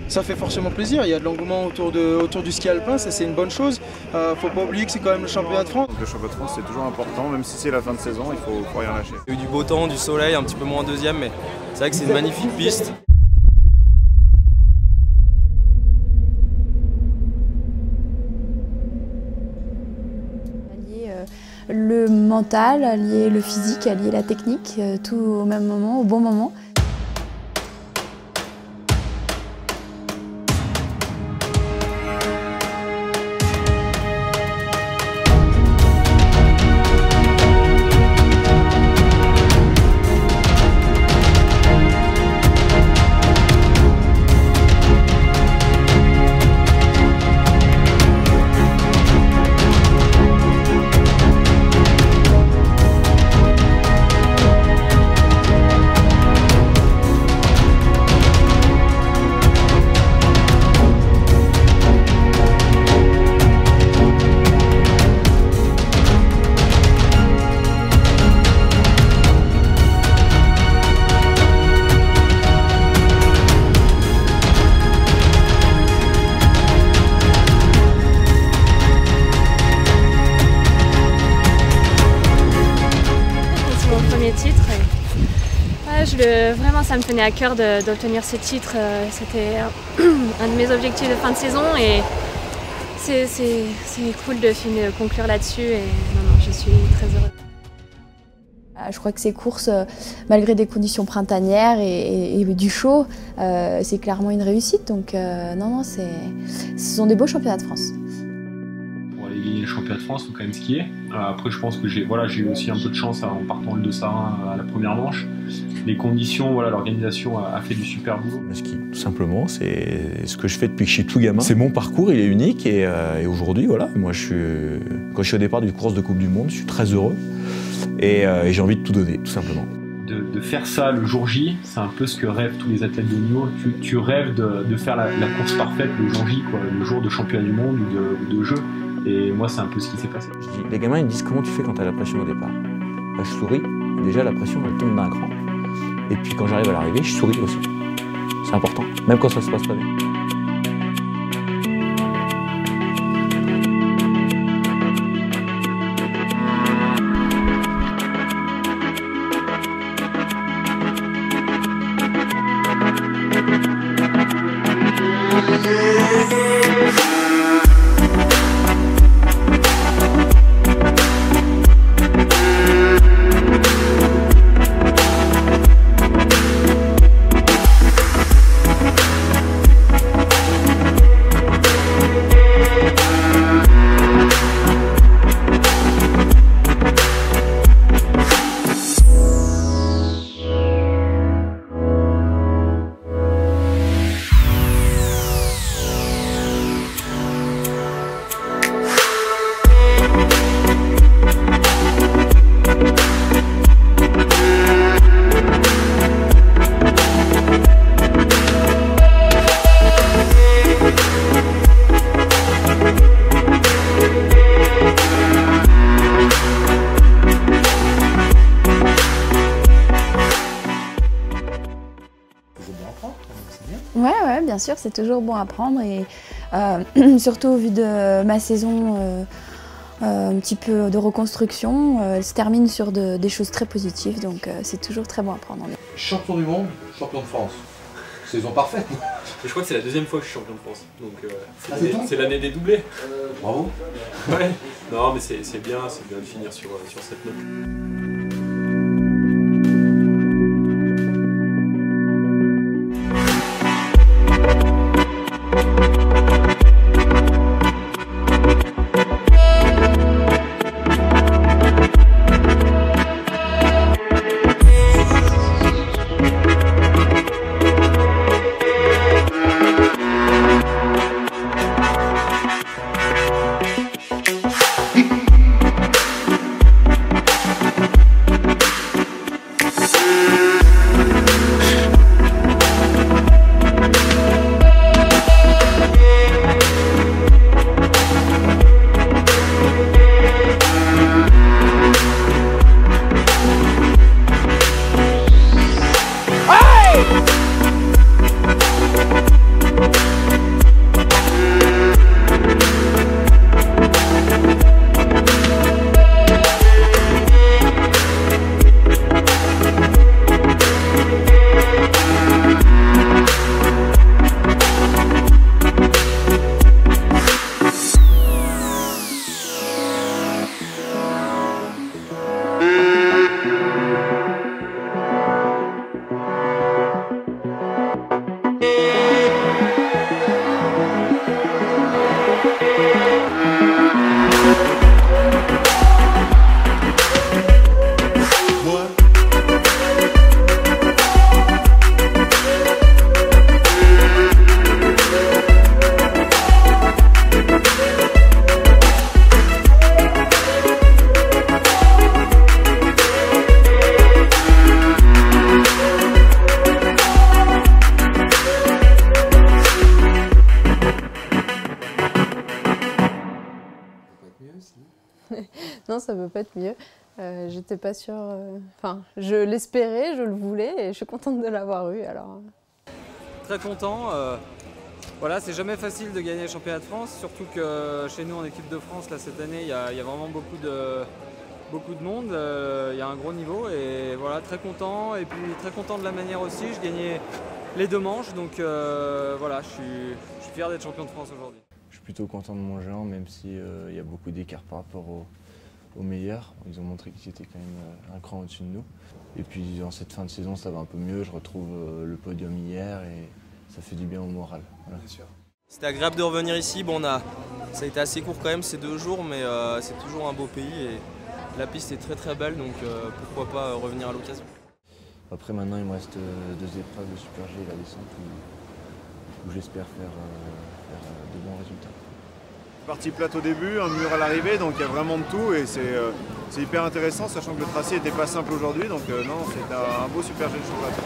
ça fait forcément plaisir. Il y a de l'engouement autour du ski alpin, ça c'est une bonne chose. Faut pas oublier que c'est quand même le championnat de France. Donc, le championnat de France c'est toujours important, même si c'est la fin de saison, il faut rien lâcher. Il y a eu du beau temps, du soleil, un petit peu moins en deuxième, mais c'est vrai que c'est une magnifique piste. Le mental, allier le physique, allier la technique, tout au même moment, au bon moment. Titre. Vraiment, ça me tenait à cœur d'obtenir ce titre. C'était un de mes objectifs de fin de saison et c'est cool de conclure là-dessus. Et non, je suis très heureuse. Je crois que ces courses, malgré des conditions printanières et du chaud, c'est clairement une réussite. Donc non, ce sont des beaux championnats de France. Pour aller gagner le championnat de France, il faut quand même skier. Après, je pense que j'ai eu aussi un peu de chance en partant le 2 Sarin à la première manche. Les conditions, l'organisation a fait du super boulot. Le ski, tout simplement, c'est ce que je fais depuis que je suis tout gamin. C'est mon parcours, il est unique et aujourd'hui, moi, quand je suis au départ d'une course de Coupe du Monde, je suis très heureux et j'ai envie de tout donner, tout simplement. De faire ça le jour J, c'est un peu ce que rêvent tous les athlètes de niveau. Tu rêves de faire la course parfaite le jour J, le jour de championnat du monde ou de jeu. Et moi, c'est un peu ce qui s'est passé. Les gamins, ils me disent comment tu fais quand tu as la pression au départ. Je souris. Déjà, la pression, elle tombe d'un cran. Et puis quand j'arrive à l'arrivée, je souris aussi. C'est important, même quand ça se passe pas bien. Ouais, bien sûr, c'est toujours bon à prendre et surtout au vu de ma saison un petit peu de reconstruction, elle se termine sur des choses très positives, donc c'est toujours très bon à prendre. Champion du monde, champion de France. Saison parfaite. Je crois que c'est la deuxième fois que je suis champion de France, donc c'est l'année des doublés. Bravo. Ouais. Non, mais c'est bien de finir sur cette note. Hey! Non, ça peut pas être mieux. J'étais pas sûre. Enfin, je l'espérais, je le voulais et je suis contente de l'avoir eu. Alors. Très content. Voilà, c'est jamais facile de gagner le championnat de France, surtout que chez nous en équipe de France, là, cette année, il y a vraiment beaucoup de monde. Il y a un gros niveau et voilà, très content. Et puis très content de la manière aussi. Je gagnais les 2 manches, donc voilà, je suis fier d'être champion de France aujourd'hui. Je suis plutôt content de mon géant, même s'il y a beaucoup d'écart par rapport aux meilleurs. Ils ont montré qu'ils étaient quand même un cran au-dessus de nous. Et puis en cette fin de saison, ça va un peu mieux. Je retrouve le podium hier et ça fait du bien au moral. Voilà. C'était agréable de revenir ici. Bon, ça a été assez court quand même ces 2 jours, mais c'est toujours un beau pays et la piste est très très belle, donc pourquoi pas revenir à l'occasion. Après maintenant, il me reste 2 épreuves de Super G et la descente où j'espère faire de bons résultats. Partie plate au début, un mur à l'arrivée, donc il y a vraiment de tout et c'est hyper intéressant, sachant que le tracé n'était pas simple aujourd'hui, donc non, c'est un beau Super G de championnat de France.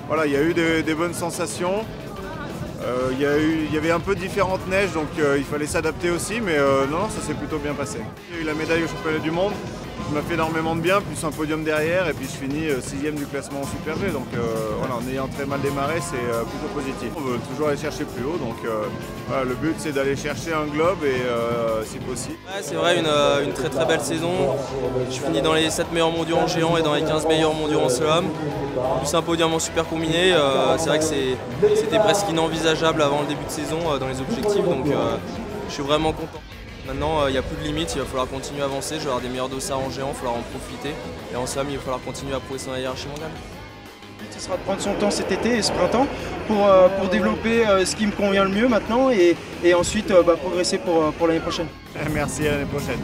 Voilà, il y a eu des bonnes sensations. Il y avait un peu de différentes neiges, donc il fallait s'adapter aussi, mais non, ça s'est plutôt bien passé. Il y a eu la médaille au championnat du monde, qui m'a fait énormément de bien, plus un podium derrière, et puis je finis 6e du classement en Super G, donc voilà, en ayant très mal démarré, c'est plutôt positif. On veut toujours aller chercher plus haut, donc voilà, le but c'est d'aller chercher un globe, et si possible. Ouais, c'est vrai, une très très belle saison. Je finis dans les 7 meilleurs mondiaux en géant et dans les 15 meilleurs mondiaux en slalom. Plus un podium en super combiné, c'est vrai que c'était presque inenvisageable avant le début de saison dans les objectifs, donc je suis vraiment content. Maintenant, il n'y a plus de limites, il va falloir continuer à avancer, je vais avoir des meilleurs dossards en géant, il va falloir en profiter. Et en slalom, il va falloir continuer à progresser dans la hiérarchie mondiale. Ce sera de prendre son temps cet été et ce printemps pour développer ce qui me convient le mieux maintenant et ensuite progresser pour l'année prochaine. Merci, à l'année prochaine.